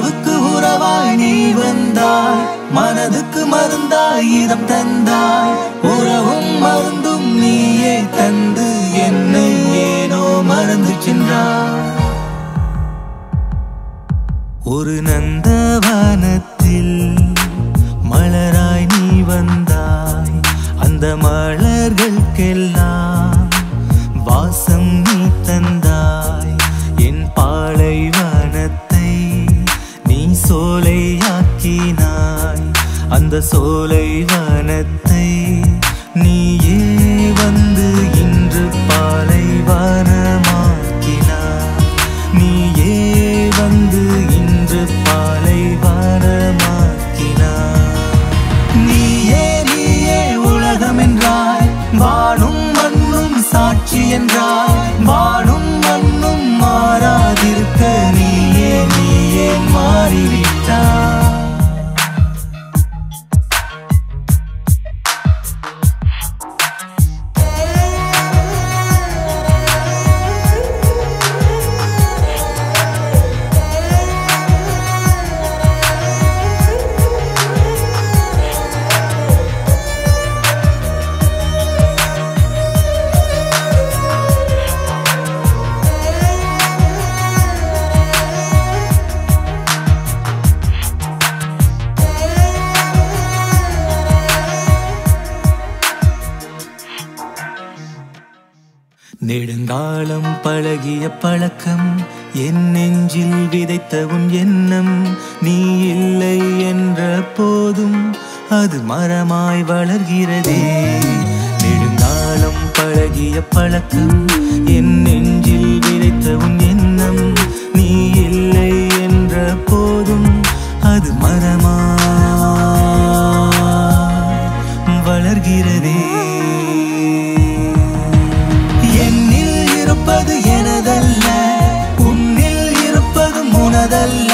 உறவுக்கு உறவாய் நீ வந்தாய், மனதுக்கு மருந்தாய் இதம் தந்தாய். உறவும் மருந்தும் நீயே தந்து என்னை ஏனோ மறந்து சென்றாய். ஒரு நந்தவனத்தில் மலராய் நீ வந்தாய், அந்த மலர்களுக்கெல்லாம் வாசம் நீ தந்தாய். என் பாலைவனத்தை நீ சோலையாக்கினாய், அந்த சோலைவனத்தை நீயே வந்து இன்று பாலைவனமாக்கினாய். நீயே வந்து இன்று பாலைவனமாக்கினாய். நீயே நீயே உலகம் என்றாய், வானும் மண்ணும் சாட்சி என்றாய். வானும் மண்ணும் மாறாதிருக்க நீயே நீயே மாறிவிட்டாய். நெடுங்காலம் பழகிய பழக்கம், என் நெஞ்சில் விதைத்த உன் எண்ணம். நீ இல்லை என்ற போதும் அது மரமாய் வளர்கிறதே. நெடுங்காலம் பழகிய பழக்கம், என் நெஞ்சில் விதைத்த உன் எண்ணம். நீ இல்லை என்ற போதும் அது மரமாய் வளர்கிறதே. இருப்பது எனதல்ல, உன்னில் இருப்பது உனதல்ல.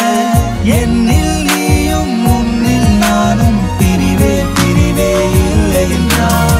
என்னில் நீயும் உன்னில் நானும் பிரிவே பிரிவே இல்லை என்றார்.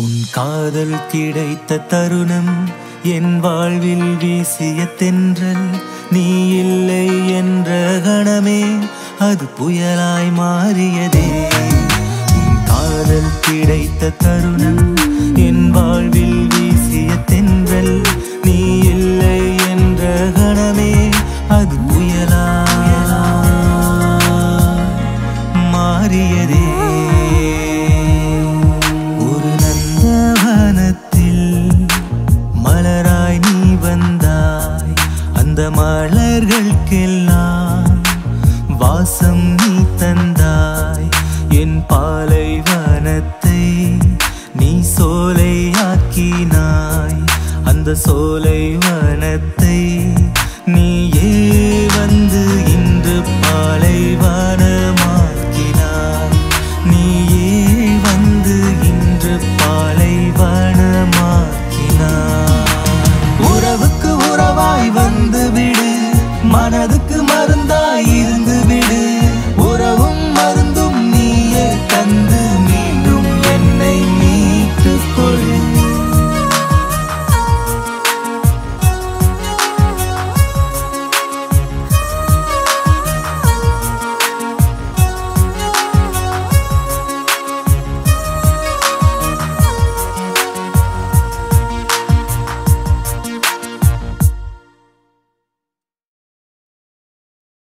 உன் காதல் கிடைத்த தருணம், என் வாழ்வில் வீசிய தென்றல். நீ இல்லை என்ற கணமே அது புயலாய் மாறியதே. உன் காதல் கிடைத்த தருணம், என் வாழ்வில் வீசிய தென்றல். நீ இல்லை என்ற கணமே அது புயலாய் மாறியதே. மலராய் நீ வந்தாய், அந்த மலர்களுக்கெல்லாம் வாசம் நீ தந்தாய். என் பாலைவனத்தை நீ சோலையாக்கினாய், அந்த சோலைவனத்தை நீ